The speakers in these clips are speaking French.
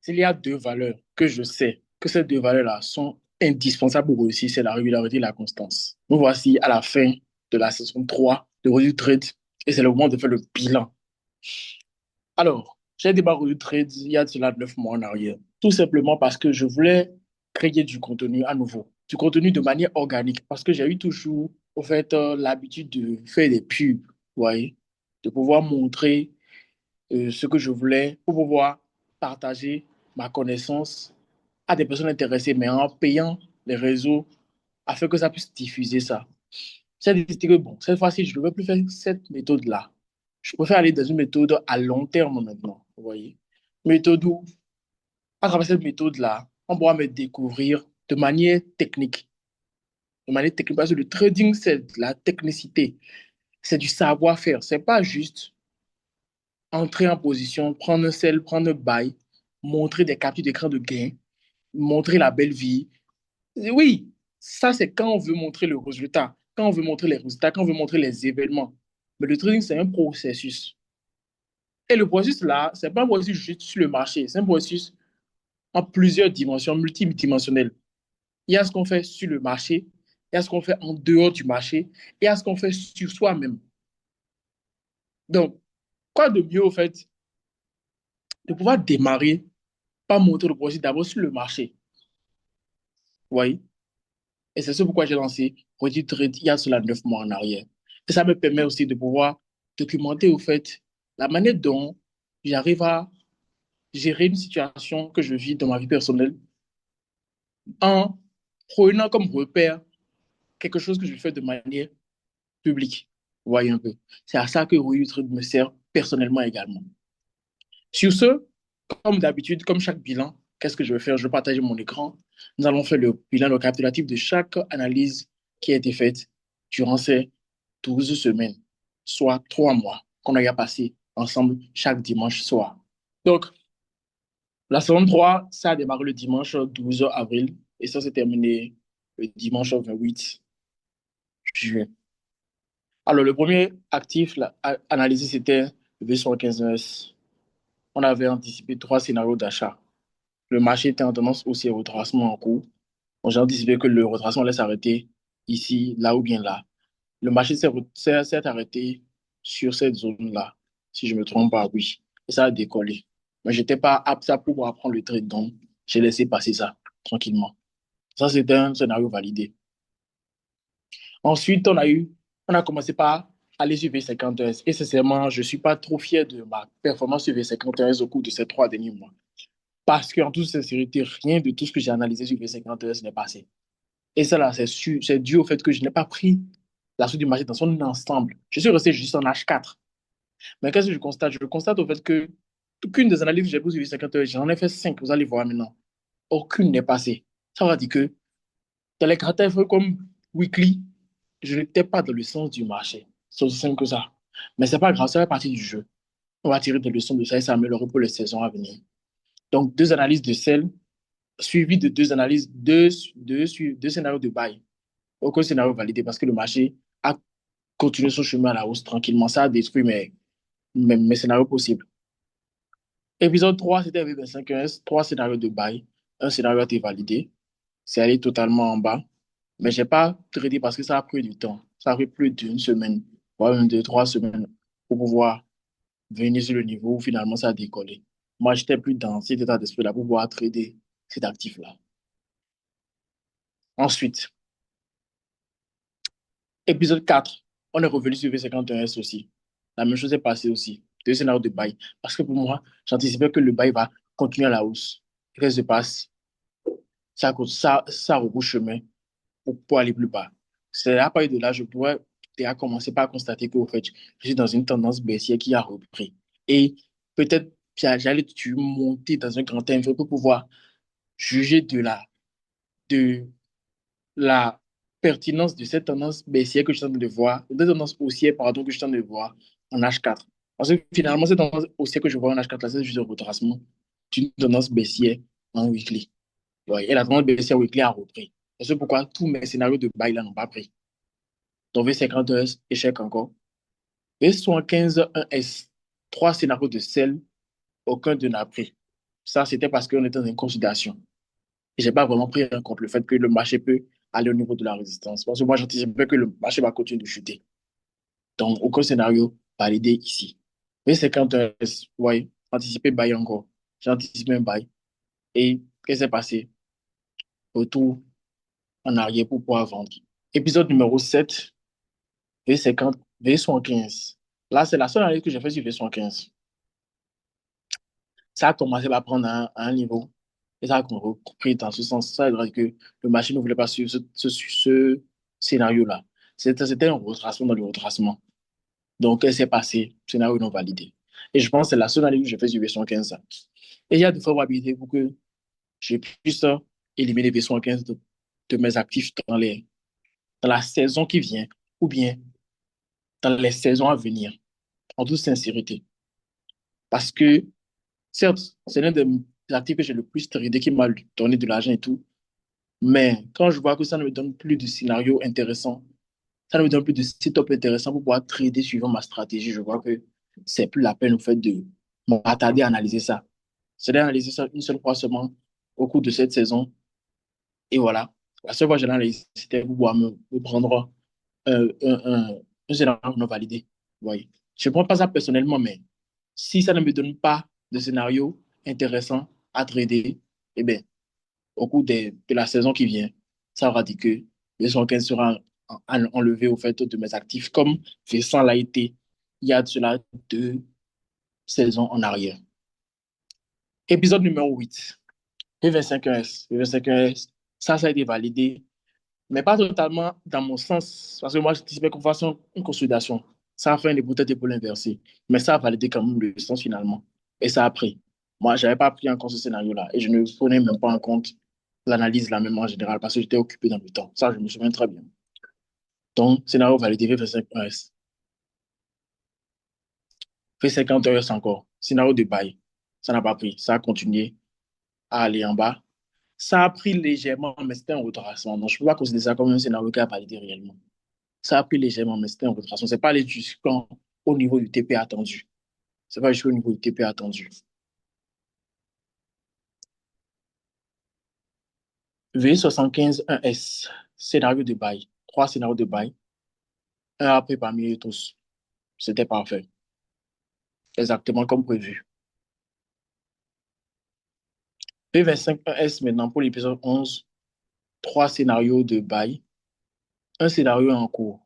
S'il y a deux valeurs que je sais que ces deux valeurs-là sont indispensables pour réussir, c'est la régularité et la constance. Nous voici à la fin de la saison 3 de Revue Trade et c'est le moment de faire le bilan. Alors, j'ai démarré Revue Trade il y a de cela 9 mois en arrière, tout simplement parce que je voulais créer du contenu à nouveau, du contenu de manière organique, parce que j'ai eu toujours, au fait, l'habitude de faire des pubs, vous voyez, de pouvoir montrer ce que je voulais pour pouvoir partager ma connaissance à des personnes intéressées, mais en payant les réseaux afin que ça puisse diffuser ça. J'ai décidé que bon, cette fois-ci, je ne veux plus faire cette méthode-là. Je préfère aller dans une méthode à long terme maintenant, vous voyez. Méthode où, à travers cette méthode-là, on pourra me découvrir de manière technique. De manière technique, parce que le trading, c'est de la technicité, c'est du savoir-faire. C'est pas juste entrer en position, prendre un sell, prendre un buy, montrer des captures d'écran de gain, montrer la belle vie. Oui, ça, c'est quand on veut montrer le résultat, quand on veut montrer les résultats, quand on veut montrer les événements. Mais le trading, c'est un processus. Et le processus là, c'est pas un processus juste sur le marché, c'est un processus en plusieurs dimensions, multidimensionnelles. Il y a ce qu'on fait sur le marché, il y a ce qu'on fait en dehors du marché, et il y a ce qu'on fait sur soi-même. Donc, quoi de mieux, au fait, de pouvoir démarrer par montrer le processus d'abord sur le marché. Vous voyez? Et c'est ce pourquoi j'ai lancé Reddit Trade il y a cela 9 mois en arrière. Et ça me permet aussi de pouvoir documenter, au fait, la manière dont j'arrive à gérer une situation que je vis dans ma vie personnelle en prenant comme repère quelque chose que je fais de manière publique. Vous voyez un peu. C'est à ça que Reddit Trade me sert personnellement également. Sur ce, comme d'habitude, comme chaque bilan, qu'est-ce que je vais faire? Je vais partager mon écran. Nous allons faire le bilan récapitulatif de chaque analyse qui a été faite durant ces 12 semaines, soit 3 mois qu'on a passé ensemble chaque dimanche soir. Donc, la saison 3, ça a démarré le dimanche 12 avril et ça s'est terminé le dimanche 28 juin. Alors, le premier actif analysé, c'était le V75S. On avait anticipé 3 scénarios d'achat. Le marché était en tendance haussière au retracement en cours. Donc, j'ai anticipé que le retracement allait s'arrêter ici, là ou bien là. Le marché s'est arrêté sur cette zone-là, si je ne me trompe pas, oui. Et ça a décollé. Mais je n'étais pas apte à pouvoir prendre le trade, donc j'ai laissé passer ça tranquillement. Ça, c'était un scénario validé. Ensuite, on a commencé par aller sur V50S. Et sincèrement, je ne suis pas trop fier de ma performance sur V50S au cours de ces 3 derniers mois. Parce qu'en toute sincérité, rien de tout ce que j'ai analysé sur V50S n'est passé. Et ça, là, c'est dû au fait que je n'ai pas pris la suite du marché dans son ensemble. Je suis resté juste en H4. Mais qu'est-ce que je constate? Je constate au fait que aucune des analyses que j'ai prises sur V50S, j'en ai fait 5, vous allez voir maintenant. Aucune n'est passée. Ça veut dire que dans les caractères comme Weekly, je n'étais pas dans le sens du marché. C'est aussi simple que ça. Mais c'est pas grave, ça fait partie du jeu. On va tirer des leçons de ça et s'améliorer pour les saisons à venir. Donc, deux analyses de sel suivies de deux analyses, deux scénarios de buy. Aucun scénario validé parce que le marché a continué son chemin à la hausse tranquillement. Ça a détruit mes scénarios possibles. Épisode 3, c'était avec 25 trois scénarios de buy. Un scénario a été validé. C'est allé totalement en bas. Mais je n'ai pas traité parce que ça a pris du temps. Ça a pris plus d'une semaine, voire même 2, 3 semaines pour pouvoir venir sur le niveau où finalement ça a décollé. Moi, j'étais plus dans cet état d'esprit-là pour pouvoir trader cet actif-là. Ensuite, épisode 4, on est revenu sur V51S aussi. La même chose est passée aussi. Deux scénarios de buy. Parce que pour moi, j'anticipais que le buy va continuer à la hausse. Qu'est-ce qui se passe? Ça rebouche chemin pour aller plus bas. C'est à partir de là, je pourrais déjà commencer par constater que, au fait, je suis dans une tendance baissière qui a repris. Et peut-être j'allais monter dans un grand temps pour pouvoir juger de la pertinence de cette tendance baissière que je suis en train de voir, de cette tendance haussière, pardon, que je suis en train de voir en H4. Parce que finalement, cette tendance haussière que je vois en H4, là, c'est juste un retracement d'une tendance baissière en weekly. Ouais, et la tendance baissière weekly a repris. Et c'est pourquoi tous mes scénarios de buy là n'ont pas pris. Donc V50 heures, échec encore. V75 1S, trois scénarios de sell, aucun de n'a pris. Ça, c'était parce qu'on était dans une consolidation. Et je n'ai pas vraiment pris en compte le fait que le marché peut aller au niveau de la résistance. Parce que moi, j'anticipais que le marché va continuer de chuter. Donc, aucun scénario validé ici. Mais c'est quand, ouais, anticiper bail encore. J'ai anticipé un bail. Et qu'est-ce qui s'est passé? Retour en arrière pour pouvoir vendre. Épisode numéro 7, V50, V75. Là, c'est la seule analyse que j'ai fait sur V75. Ça a commencé par prendre un niveau et ça a repris dans ce sens. Ça veut dire que le marché ne voulait pas suivre ce scénario-là. C'était un retracement dans le retracement. Donc, qu'est-ce qui s'est passé? Scénario non validé. Et je pense que c'est la seule analyse que j'ai fait sur V75. Et il y a de probabilités pour que je puisse éliminer V75 de mes actifs dans la saison qui vient ou bien dans les saisons à venir, en toute sincérité. Parce que, certes, c'est l'un des actifs que j'ai le plus tradé qui m'a donné de l'argent et tout. Mais quand je vois que ça ne me donne plus de scénario intéressant, ça ne me donne plus de setup intéressant pour pouvoir trader suivant ma stratégie, je vois que c'est plus la peine au fait de m'attarder à analyser ça. C'est d'analyser ça une seule fois seulement au cours de cette saison. Et voilà. La seule fois que j'ai analysé, c'était pour pouvoir me prendre un scénario non validé. Vous voyez. Je ne prends pas ça personnellement, mais si ça ne me donne pas de scénario intéressant à trader, eh bien, au cours de la saison qui vient, ça aura dit que le 115 sera enlevé au fait de mes actifs, comme Vincent l'a été il y a de cela 2 saisons en arrière. Épisode numéro 8, P25S. P25S, ça a été validé, mais pas totalement dans mon sens, parce que moi, j'anticipais qu'on fasse une consolidation. Ça a fait une hypothèse pour l'inverser, mais ça a validé quand même le sens finalement. Et ça a pris. Moi, je n'avais pas pris en compte ce scénario-là et je ne prenais même pas en compte l'analyse la même en général parce que j'étais occupé dans le temps. Ça, je me souviens très bien. Donc, scénario validé V25S. V50 ES encore. Scénario de bail. Ça n'a pas pris. Ça a continué à aller en bas. Ça a pris légèrement, mais c'était un retracement. Donc, je ne peux pas considérer ça comme un scénario qui a validé réellement. Ça a pris légèrement, mais c'était un retracement. Ce n'est pas aller jusqu'au niveau du TP attendu. Ce n'est pas jusqu'au niveau du TP attendu. V75 1S. Scénario de bail. 3 scénarios de bail. Un après parmi eux tous. C'était parfait. Exactement comme prévu. P25 1S maintenant pour l'épisode 11. 3 scénarios de bail. Un scénario en cours.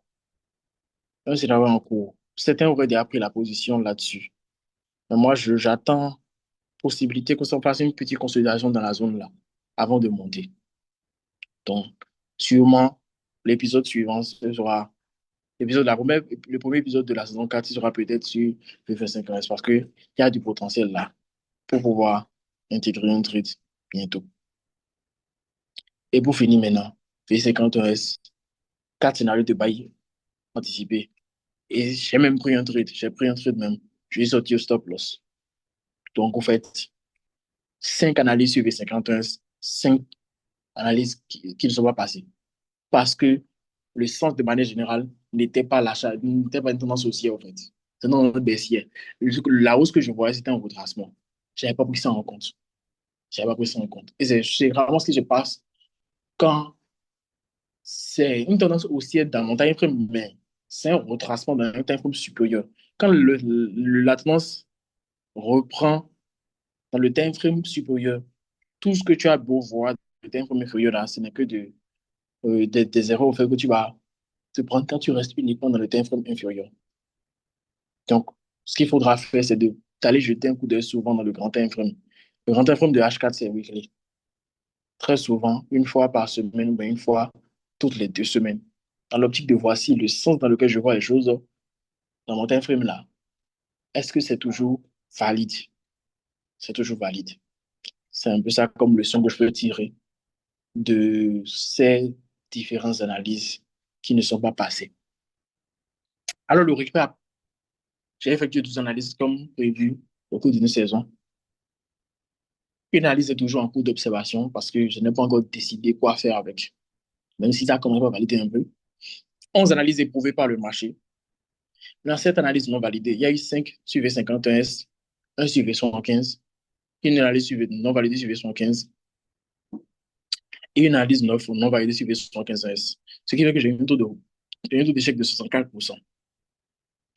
Un scénario en cours. Certains auraient déjà pris la position là-dessus. Mais moi, j'attends possibilité que ça fasse une petite consolidation dans la zone là, avant de monter. Donc, sûrement, l'épisode suivant ce sera le premier épisode de la saison 4 sera peut-être sur V25 parce qu'il y a du potentiel là pour pouvoir intégrer un trade bientôt. Et pour finir maintenant, V50 4 scénarios de bail anticipés. Et j'ai même pris un trade. J'ai pris un trade même. Je suis sorti au stop loss. Donc, en fait, 5 analyses sur V51, 5 analyses qui ne sont pas passées. Parce que le sens, de manière générale, n'était pas l'achat, n'était pas une tendance haussière, en fait. C'est une tendance baissière. La hausse que je voyais, c'était un retracement. Je n'avais pas pris ça en compte. Je n'avais pas pris ça en compte. Et c'est vraiment ce qui se passe quand c'est une tendance haussière dans mon time frame, mais c'est un retracement dans un time frame supérieur. Quand la tendance reprend dans le time frame supérieur, tout ce que tu as beau voir dans le time frame inférieur, là, ce n'est que des erreurs au fait que tu vas te prendre quand tu restes uniquement dans le time frame inférieur. Donc, ce qu'il faudra faire, c'est d'aller jeter un coup d'œil souvent dans le grand time frame. Le grand time frame de H4, c'est weekly. Très souvent, une fois par semaine ou bien une fois toutes les 2 semaines. Dans l'optique de voir si le sens dans lequel je vois les choses dans mon time frame là, est-ce que c'est toujours valide? C'est toujours valide. C'est un peu ça comme leçon que je peux tirer de ces différentes analyses qui ne sont pas passées. Alors, le récap, j'ai effectué 12 analyses comme prévu au cours d'une saison. Une analyse est toujours en cours d'observation parce que je n'ai pas encore décidé quoi faire avec, même si ça commence à valider un peu. 11 analyses éprouvées par le marché. Dans cette analyse non validée, il y a eu 5 sur V51S, 1 sur V75 une analyse non validée sur V75 et une analyse 9 non validée sur V75S. Ce qui fait que j'ai un taux d'échec de 64%.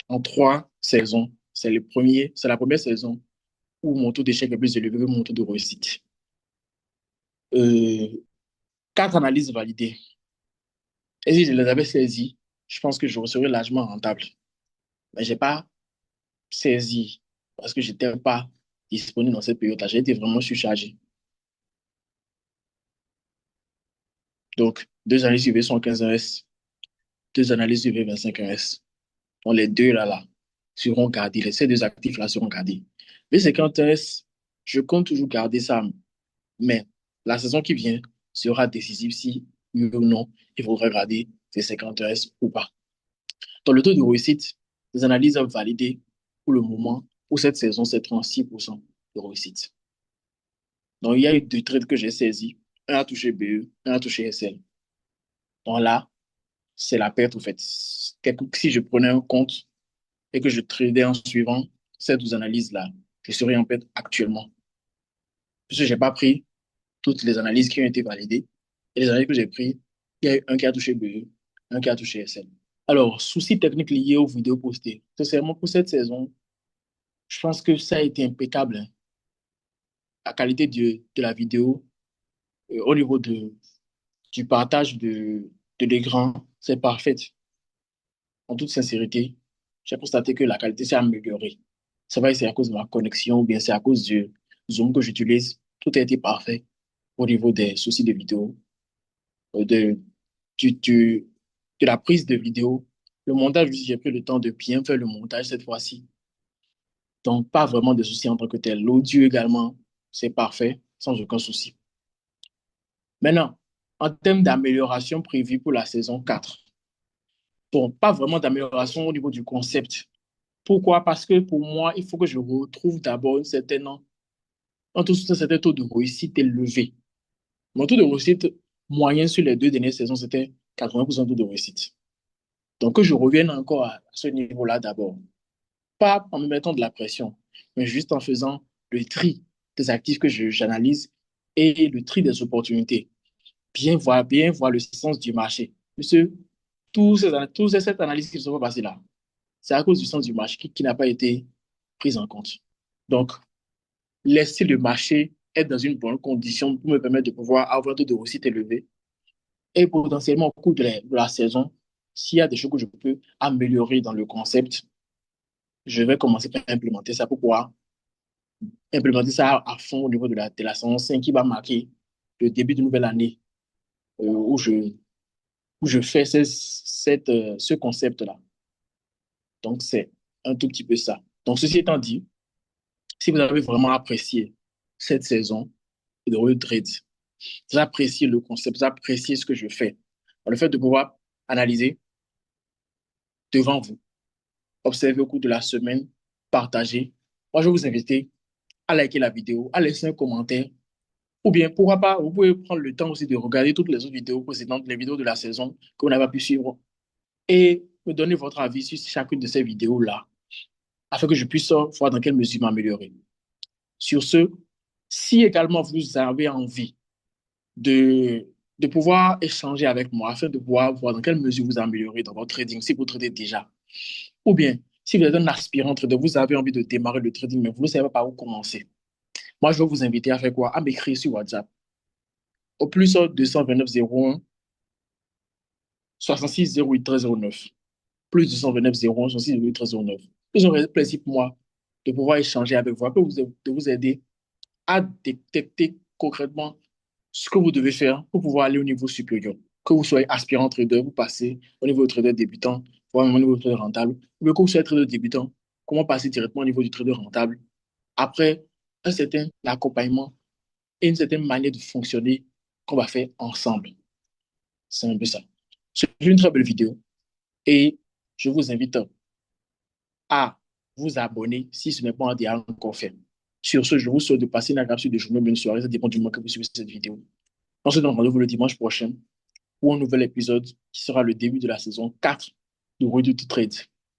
En 3 saisons, c'est la première saison où mon taux d'échec est plus élevé que mon taux de réussite. Euh, 4 analyses validées. Et si je les avais saisies, je pense que je serais largement rentable. Mais je n'ai pas saisi parce que je n'étais pas disponible dans cette période-là. J'ai été vraiment surchargé. Donc, 2 analyses UV 115S, 2 analyses UV 25S. Donc, les deux là seront gardés. Ces deux actifs-là seront gardés. V50S, je compte toujours garder ça. Mais la saison qui vient sera décisive si, oui ou non, il faudra garder V50S ou pas. Dans le taux de réussite, les analyses ont validé pour le moment, pour cette saison, c'est 36% de réussite. Donc, il y a eu 2 trades que j'ai saisis. Un a touché BE, un a touché SL. Donc là, c'est la perte, en fait. Si je prenais un compte et que je tradais en suivant ces 12 analyses-là, je serais en perte actuellement. Puisque je n'ai pas pris toutes les analyses qui ont été validées. Et les analyses que j'ai prises, il y a eu un qui a touché BE, un qui a touché SL. Alors, soucis techniques liés aux vidéos postées. Sincèrement, pour cette saison, je pense que ça a été impeccable, hein. La qualité de la vidéo, au niveau du partage de l'écran, c'est parfait. En toute sincérité, j'ai constaté que la qualité s'est améliorée. C'est vrai que c'est à cause de ma connexion ou bien c'est à cause du Zoom que j'utilise. Tout a été parfait au niveau des soucis de vidéo, de, du, du- de la prise de vidéo. Le montage, j'ai pris le temps de bien faire le montage cette fois-ci. Donc, pas vraiment de soucis en tant que tel. L'audio également, c'est parfait, sans aucun souci. Maintenant, en termes d'amélioration prévue pour la saison 4, bon, pas vraiment d'amélioration au niveau du concept. Pourquoi? Parce que pour moi, il faut que je retrouve d'abord un certain taux de réussite élevé. Mon taux de réussite moyen sur les 2 dernières saisons, c'était 80% de taux de réussite. Donc, que je revienne encore à ce niveau-là d'abord. Pas en me mettant de la pression, mais juste en faisant le tri des actifs que j'analyse et le tri des opportunités. Bien voir le sens du marché. Monsieur, cette analyse qui se sont passées là, c'est à cause du sens du marché qui n'a pas été prise en compte. Donc, laisser le marché être dans une bonne condition pour me permettre de pouvoir avoir un taux de réussite élevé et potentiellement au cours de la saison, s'il y a des choses que je peux améliorer dans le concept, je vais commencer par implémenter ça pour pouvoir implémenter ça à fond au niveau de la saison 5 qui va marquer le début de nouvelle année où je fais ce concept-là. Donc, c'est un tout petit peu ça. Donc, ceci étant dit, si vous avez vraiment apprécié cette saison de Road Trade, vous appréciez le concept, vous appréciez ce que je fais, le fait de pouvoir analyser devant vous, observer au cours de la semaine, partager, moi, je vais vous inviter à liker la vidéo, à laisser un commentaire. Ou bien, pourquoi pas, vous pouvez prendre le temps aussi de regarder toutes les autres vidéos précédentes, les vidéos de la saison que vous n'avez pas pu suivre, et me donner votre avis sur chacune de ces vidéos-là, afin que je puisse voir dans quelle mesure m'améliorer. Sur ce, si également vous avez envie de pouvoir échanger avec moi, afin de pouvoir voir dans quelle mesure vous améliorez dans votre trading, si vous tradez déjà, ou bien si vous êtes un aspirant trader, vous avez envie de démarrer le trading, mais vous ne savez pas par où commencer. Moi, je vais vous inviter à faire quoi? À m'écrire sur WhatsApp au plus 229 01 66 08 1309. Plus 229 01 66 08 1309. J'aurais plaisir pour moi de pouvoir échanger avec vous, de vous aider à détecter concrètement ce que vous devez faire pour pouvoir aller au niveau supérieur. Que vous soyez aspirant trader, vous passez au niveau de trader débutant, voire au niveau de trader rentable, ou bien que vous soyez trader débutant, comment passer directement au niveau du trader rentable après un certain accompagnement et une certaine manière de fonctionner qu'on va faire ensemble. C'est un peu ça. C'est une très belle vidéo et je vous invite à vous abonner si ce n'est pas déjà encore fait. Sur ce, je vous souhaite de passer une agréable de journée, une soirée, ça dépend du moment que vous suivez cette vidéo. On se donne rendez-vous le dimanche prochain pour un nouvel épisode qui sera le début de la saison 4 de Ready to Trade.